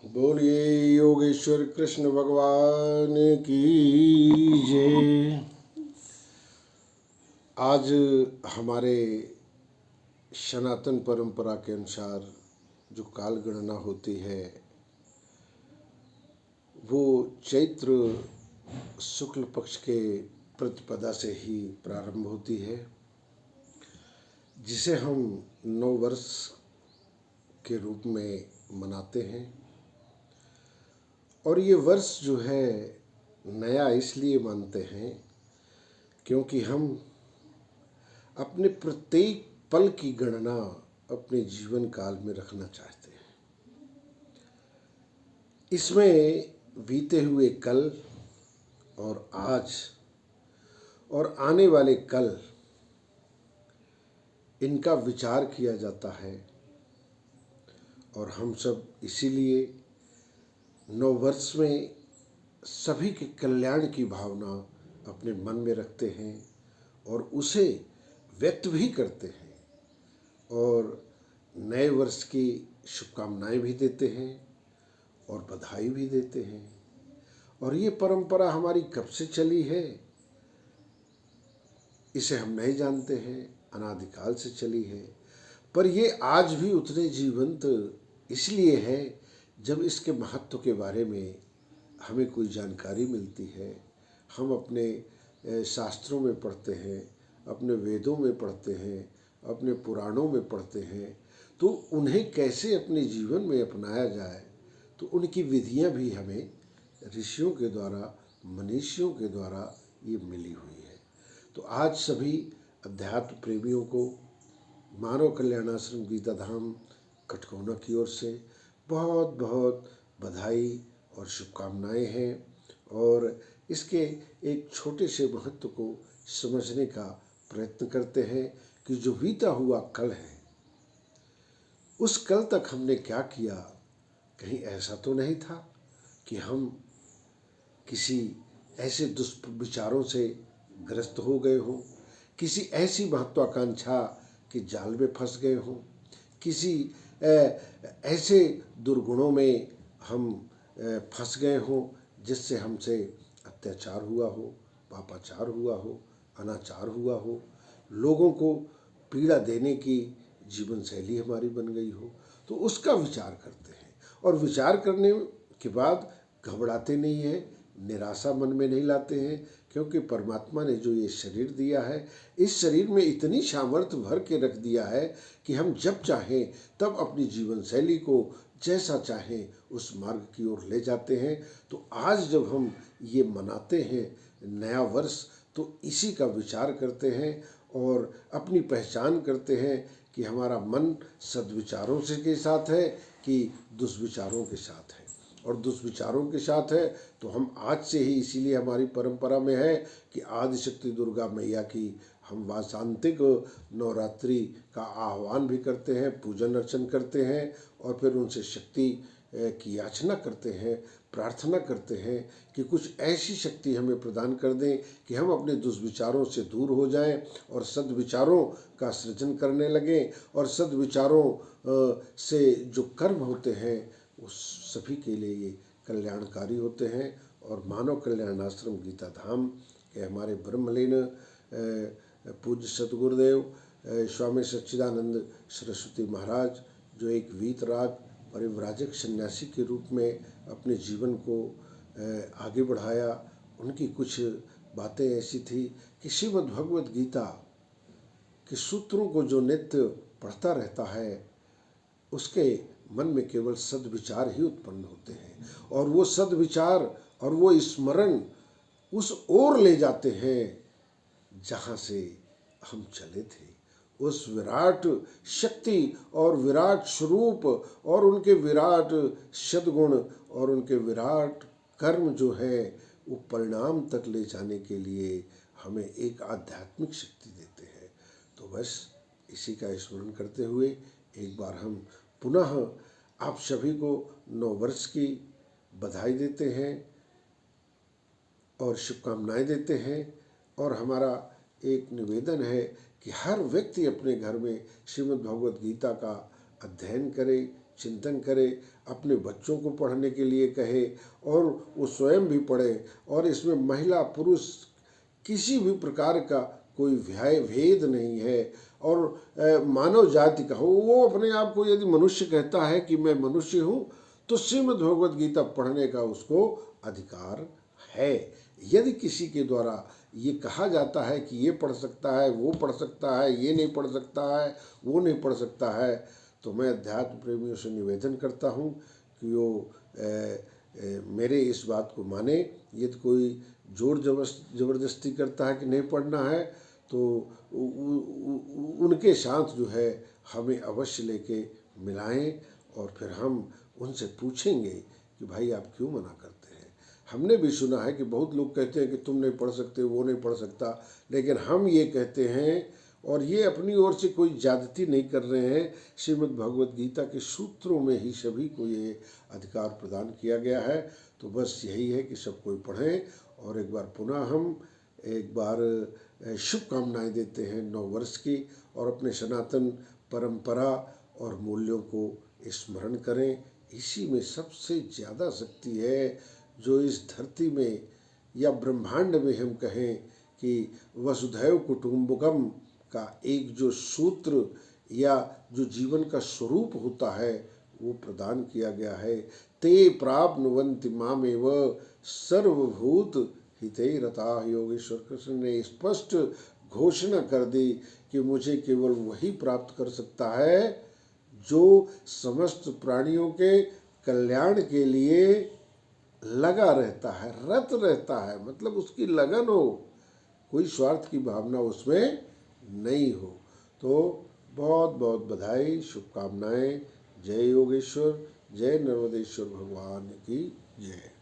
बोलिए योगेश्वर कृष्ण भगवान की जय। आज हमारे सनातन परंपरा के अनुसार जो काल गणना होती है वो चैत्र शुक्ल पक्ष के प्रतिपदा से ही प्रारंभ होती है, जिसे हम नव वर्ष के रूप में मनाते हैं। और ये वर्ष जो है नया इसलिए मानते हैं क्योंकि हम अपने प्रत्येक पल की गणना अपने जीवन काल में रखना चाहते हैं। इसमें बीते हुए कल और आज और आने वाले कल, इनका विचार किया जाता है। और हम सब इसीलिए नव वर्ष में सभी के कल्याण की भावना अपने मन में रखते हैं और उसे व्यक्त भी करते हैं और नए वर्ष की शुभकामनाएं भी देते हैं और बधाई भी देते हैं। और ये परंपरा हमारी कब से चली है इसे हम नहीं जानते हैं, अनादिकाल से चली है। पर ये आज भी उतने जीवंत इसलिए है जब इसके महत्व के बारे में हमें कोई जानकारी मिलती है। हम अपने शास्त्रों में पढ़ते हैं, अपने वेदों में पढ़ते हैं, अपने पुराणों में पढ़ते हैं, तो उन्हें कैसे अपने जीवन में अपनाया जाए, तो उनकी विधियां भी हमें ऋषियों के द्वारा, मनीषियों के द्वारा ये मिली हुई है। तो आज सभी अध्यात्म प्रेमियों को मानव कल्याणाश्रम गीता धाम कटकौना की ओर से बहुत बहुत बधाई और शुभकामनाएं हैं। और इसके एक छोटे से महत्व को समझने का प्रयत्न करते हैं कि जो बीता हुआ कल है, उस कल तक हमने क्या किया। कहीं ऐसा तो नहीं था कि हम किसी ऐसे दुष्विचारों से ग्रस्त हो गए हों, किसी ऐसी महत्वाकांक्षा के जाल में फंस गए हों, किसी ऐसे दुर्गुणों में हम फंस गए हों जिससे हमसे अत्याचार हुआ हो, पापाचार हुआ हो, अनाचार हुआ हो, लोगों को पीड़ा देने की जीवन शैली हमारी बन गई हो। तो उसका विचार करते हैं और विचार करने के बाद घबराते नहीं हैं, निराशा मन में नहीं लाते हैं, क्योंकि परमात्मा ने जो ये शरीर दिया है, इस शरीर में इतनी सामर्थ्य भर के रख दिया है कि हम जब चाहें तब अपनी जीवन शैली को जैसा चाहें उस मार्ग की ओर ले जाते हैं। तो आज जब हम ये मनाते हैं नया वर्ष, तो इसी का विचार करते हैं और अपनी पहचान करते हैं कि हमारा मन सद्विचारों से के साथ है कि दुष्विचारों के साथ है। और दुष्विचारों के साथ है तो हम आज से ही, इसीलिए हमारी परंपरा में है कि आदिशक्ति दुर्गा मैया की हम वासांतिक नवरात्रि का आह्वान भी करते हैं, पूजन अर्चन करते हैं और फिर उनसे शक्ति की याचना करते हैं, प्रार्थना करते हैं कि कुछ ऐसी शक्ति हमें प्रदान कर दें कि हम अपने दुष्विचारों से दूर हो जाएं और सद्विचारों का सृजन करने लगें। और सद्विचारों से जो कर्म होते हैं उस सभी के लिए ये कल्याणकारी होते हैं। और मानव कल्याणाश्रम गीता धाम के हमारे ब्रह्मलीन पूज्य सतगुरुदेव स्वामी सच्चिदानंद सरस्वती महाराज, जो एक वीतराग परिव्राजक सन्यासी के रूप में अपने जीवन को आगे बढ़ाया, उनकी कुछ बातें ऐसी थी कि श्रीमद् भगवद गीता के सूत्रों को जो नित्य पढ़ता रहता है उसके मन में केवल सद्विचार ही उत्पन्न होते हैं और वो सद्विचार और वो स्मरण उस ओर ले जाते हैं जहाँ से हम चले थे। उस विराट शक्ति और विराट स्वरूप और उनके विराट सद्गुण और उनके विराट कर्म जो है वो परिणाम तक ले जाने के लिए हमें एक आध्यात्मिक शक्ति देते हैं। तो बस इसी का स्मरण करते हुए एक बार हम पुनः आप सभी को नव वर्ष की बधाई देते हैं और शुभकामनाएं देते हैं। और हमारा एक निवेदन है कि हर व्यक्ति अपने घर में श्रीमद् भगवद गीता का अध्ययन करे, चिंतन करे, अपने बच्चों को पढ़ने के लिए कहे और वो स्वयं भी पढ़े। और इसमें महिला पुरुष किसी भी प्रकार का कोई भेद नहीं है। और मानव जाति का हो, वो अपने आप को यदि मनुष्य कहता है कि मैं मनुष्य हूँ, तो श्रीमद् भगवद गीता पढ़ने का उसको अधिकार है। यदि किसी के द्वारा ये कहा जाता है कि ये पढ़ सकता है, वो पढ़ सकता है, ये नहीं पढ़ सकता है, वो नहीं पढ़ सकता है, तो मैं अध्यात्म प्रेमियों से निवेदन करता हूँ कि वो मेरे इस बात को माने। यदि कोई जोर जबरदस्ती करता है कि नहीं पढ़ना है, तो उनके साथ जो है हमें अवश्य लेके मिलाएं और फिर हम उनसे पूछेंगे कि भाई आप क्यों मना करते हैं। हमने भी सुना है कि बहुत लोग कहते हैं कि तुम नहीं पढ़ सकते, वो नहीं पढ़ सकता, लेकिन हम ये कहते हैं और ये अपनी ओर से कोई ज्यादती नहीं कर रहे हैं। श्रीमद् भगवद गीता के सूत्रों में ही सभी को ये अधिकार प्रदान किया गया है। तो बस यही है कि सब कोई पढ़ें। और एक बार पुनः हम एक बार शुभकामनाएं देते हैं नव वर्ष की, और अपने सनातन परंपरा और मूल्यों को स्मरण करें। इसी में सबसे ज़्यादा शक्ति है जो इस धरती में या ब्रह्मांड में हम कहें कि वसुधैव कुटुंबकम का एक जो सूत्र या जो जीवन का स्वरूप होता है वो प्रदान किया गया है। ते प्राप्नुवन्ति मामेव सर्वभूत हिते रता। योगेश्वर कृष्ण ने स्पष्ट घोषणा कर दी कि मुझे केवल वही प्राप्त कर सकता है जो समस्त प्राणियों के कल्याण के लिए लगा रहता है, रत रहता है, मतलब उसकी लगन हो, कोई स्वार्थ की भावना उसमें नहीं हो। तो बहुत बहुत बधाई, शुभकामनाएं। जय योगेश्वर, जय नर्मदेश्वर भगवान की जय।